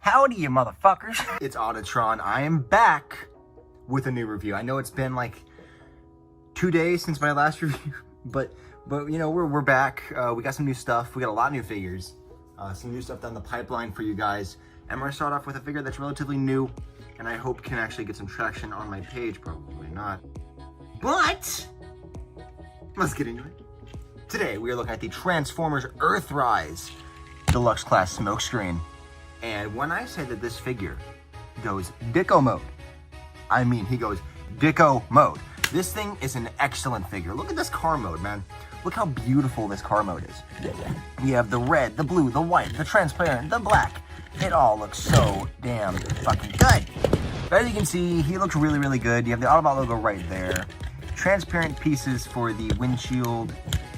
Howdy, you motherfuckers. It's Audatron. I am back with a new review. I know it's been like 2 days since my last review, but you know, we're back. We got some new stuff. We got a lot of new figures. Some new stuff down the pipeline for you guys. And we're gonna start off with a figure that's relatively new and I hope can actually get some traction on my page. Probably not. But let's get into it. Today we are looking at the Transformers Earthrise Deluxe Class Smokescreen. And when I say that this figure goes Dicko mode, I mean he goes Dicko mode. This thing is an excellent figure. Look at this car mode, man. Look how beautiful this car mode is. You have the red, the blue, the white, the transparent, the black. It all looks so damn fucking good. But as you can see, he looks really, really good. You have the Autobot logo right there. Transparent pieces for the windshield,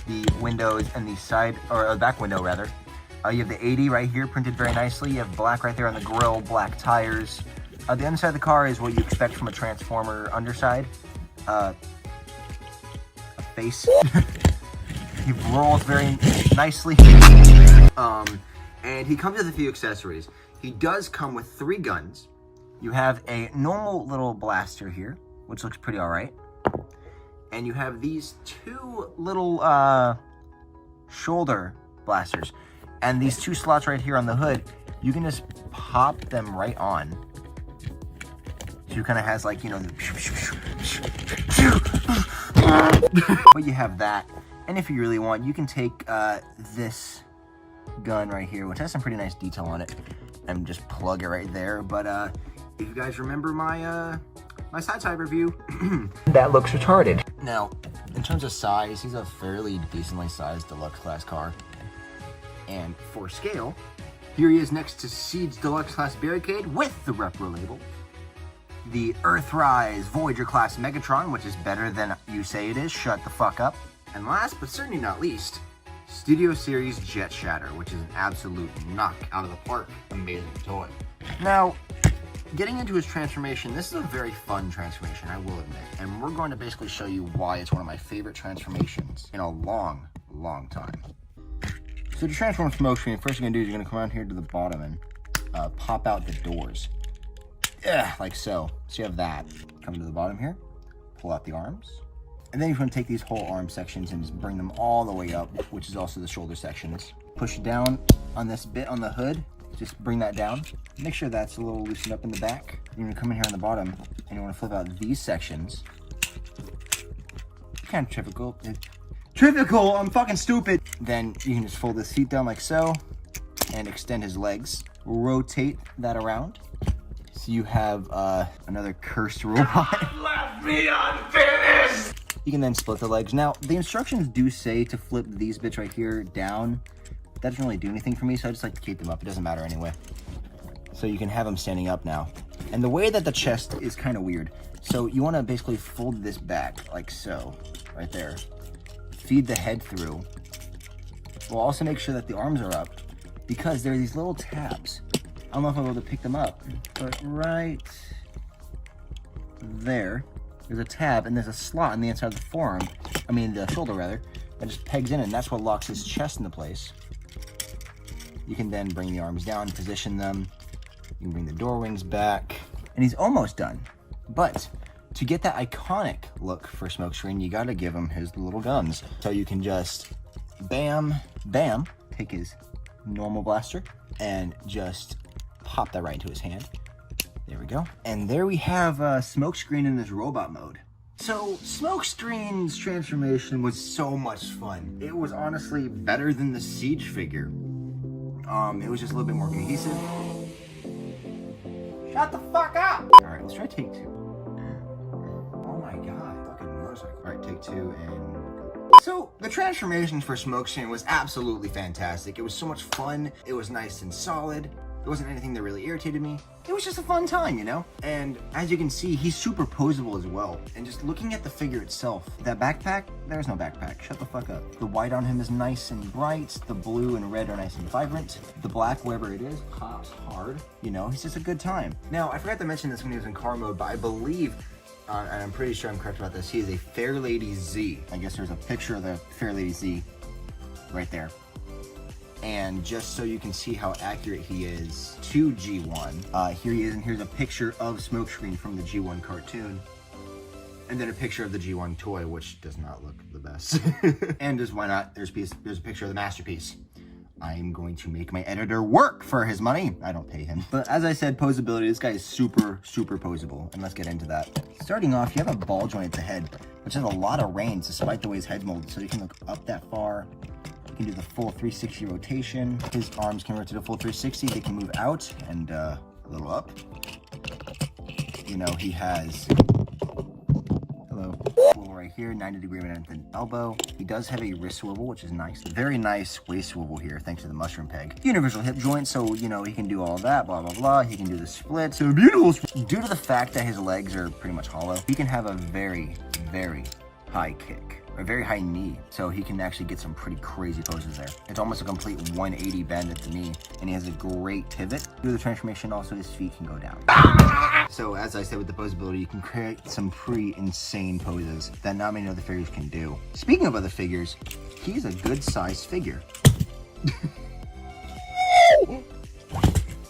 the windows, and the side, or back window rather. You have the 80 right here printed very nicely. You have black right there on the grille, black tires. The underside of the car is what you expect from a Transformer underside. A face. He rolls very nicely. And he comes with a few accessories. He does come with 3 guns. You have a normal little blaster here, which looks pretty alright. And you have these 2 little shoulder blasters. And these 2 slots right here on the hood, you can just pop them right on. So it kind of has like, you know, but you have that. And if you really want, you can take this gun right here, which has some pretty nice detail on it, and just plug it right there. But if you guys remember my my side review, that looks retarded. Now, in terms of size, he's a fairly decently sized deluxe class car. And for scale, here he is next to Siege Deluxe Class Barricade with the Repro label. The Earthrise Voyager Class Megatron, which is better than you say it is. Shut the fuck up. And last but certainly not least, Studio Series Jet Shatter, which is an absolute knock out of the park. Amazing toy. Now, getting into his transformation, this is a very fun transformation, I will admit. And we're going to basically show you why it's one of my favorite transformations in a long, long time. So to transform Smokescreen, first you're going to do is you're going to come around here to the bottom and pop out the doors. Yeah, like so. So you have that. Come to the bottom here, pull out the arms. And then you're going to take these whole arm sections and just bring them all the way up, which is also the shoulder sections. Push down on this bit on the hood. Just bring that down. Make sure that's a little loosened up in the back. You're going to come in here on the bottom and you want to flip out these sections. Kind of typical. Typical, I'm fucking stupid. Then you can just fold this seat down like so and extend his legs. Rotate that around. So you have another cursed robot. Left me unfinished! You can then split the legs. Now, the instructions do say to flip these bits right here down. That doesn't really do anything for me, so I just like to keep them up. It doesn't matter anyway. So you can have them standing up now. And the way that the chest is kind of weird. So you want to basically fold this back like so, right there. Feed the head through. We'll also make sure that the arms are up because there are these little tabs. I don't know if I'm able to pick them up, but right there, there's a tab and there's a slot on the inside of the forearm, I mean the shoulder rather, that just pegs in and that's what locks his chest into place. You can then bring the arms down, position them, you can bring the door wings back, and he's almost done. But to get that iconic look for Smokescreen, you gotta give him his little guns. So you can just bam, bam, take his normal blaster and just pop that right into his hand. There we go. And there we have Smokescreen in this robot mode. So Smokescreen's transformation was so much fun. It was honestly better than the Siege figure. It was just a little bit more cohesive. Shut the fuck up! Alright, let's try take 2. Oh my god, fucking motorcycle. Alright, take 2 and go. So, the transformations for Smokescreen was absolutely fantastic. It was so much fun. It was nice and solid. There wasn't anything that really irritated me. It was just a fun time, you know? And as you can see, he's super posable as well. And just looking at the figure itself, that backpack, there's no backpack. Shut the fuck up. The white on him is nice and bright. The blue and red are nice and vibrant. The black, wherever it is, pops hard. You know, he's just a good time. Now, I forgot to mention this when he was in car mode, but I believe, and I'm pretty sure I'm correct about this, he is a Fairlady Z. I guess there's a picture of the Fairlady Z right there. And just so you can see how accurate he is to G1, here he is, and here's a picture of Smokescreen from the G1 cartoon. And then a picture of the G1 toy, which does not look the best. And just why not, there's a picture of the masterpiece. I'm going to make my editor work for his money. I don't pay him. But as I said, posability, this guy is super, super posable. And let's get into that. Starting off, you have a ball joint at the head, which has a lot of range despite the way his head molded. So you can look up that far. You can do the full 360 rotation. His arms can rotate to the full 360. They can move out and a little up. You know, he has, hello, swivel right here, 90-degree bend at the elbow. He does have a wrist swivel, which is nice. Very nice waist swivel here, thanks to the mushroom peg. Universal hip joint, so, you know, he can do all that, blah, blah, blah. He can do the split, so beautiful. Due to the fact that his legs are pretty much hollow, he can have a very, very high kick. A very high knee, so he can actually get some pretty crazy poses there. It's almost a complete 180 bend at the knee, and he has a great pivot. Through the transformation, also his feet can go down. So as I said with the posability, you can create some pretty insane poses that not many other figures can do. Speaking of other figures, he's a good sized figure.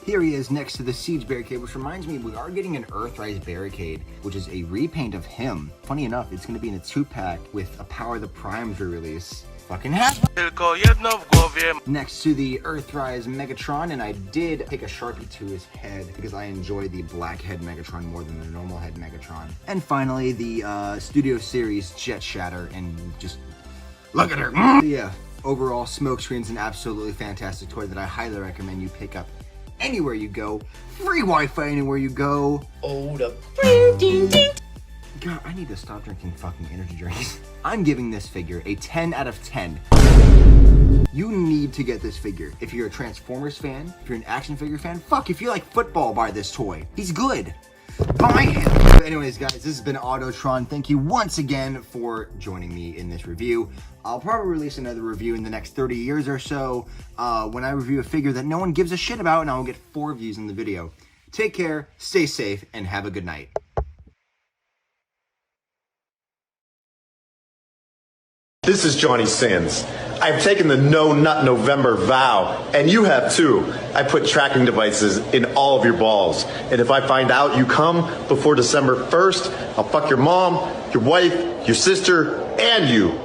Here he is next to the Siege barricade, which reminds me, we are getting an Earthrise barricade, which is a repaint of him. Funny enough, it's going to be in a 2-pack with a Power the Primes re-release. Fucking happen. Next to the Earthrise Megatron, and I did take a Sharpie to his head because I enjoy the black head Megatron more than the normal head Megatron. And finally, the Studio Series Jet Shatter, and just look at her. So yeah, overall, Smokescreen's an absolutely fantastic toy that I highly recommend you pick up anywhere you go. Free Wi-Fi anywhere you go. Hold up. God, I need to stop drinking fucking energy drinks. I'm giving this figure a 10 out of 10. You need to get this figure. If you're a Transformers fan, if you're an action figure fan, fuck, if you like football, buy this toy. He's good. Buy him. But anyways, guys, this has been Autotron. Thank you once again for joining me in this review. I'll probably release another review in the next 30 years or so when I review a figure that no one gives a shit about, and I will get 4 views in the video. Take care, stay safe, and have a good night. This is Johnny Sins. I've taken the No Nut November vow, and you have too. I put tracking devices in all of your balls. And if I find out you come before December 1st, I'll fuck your mom, your wife, your sister, and you.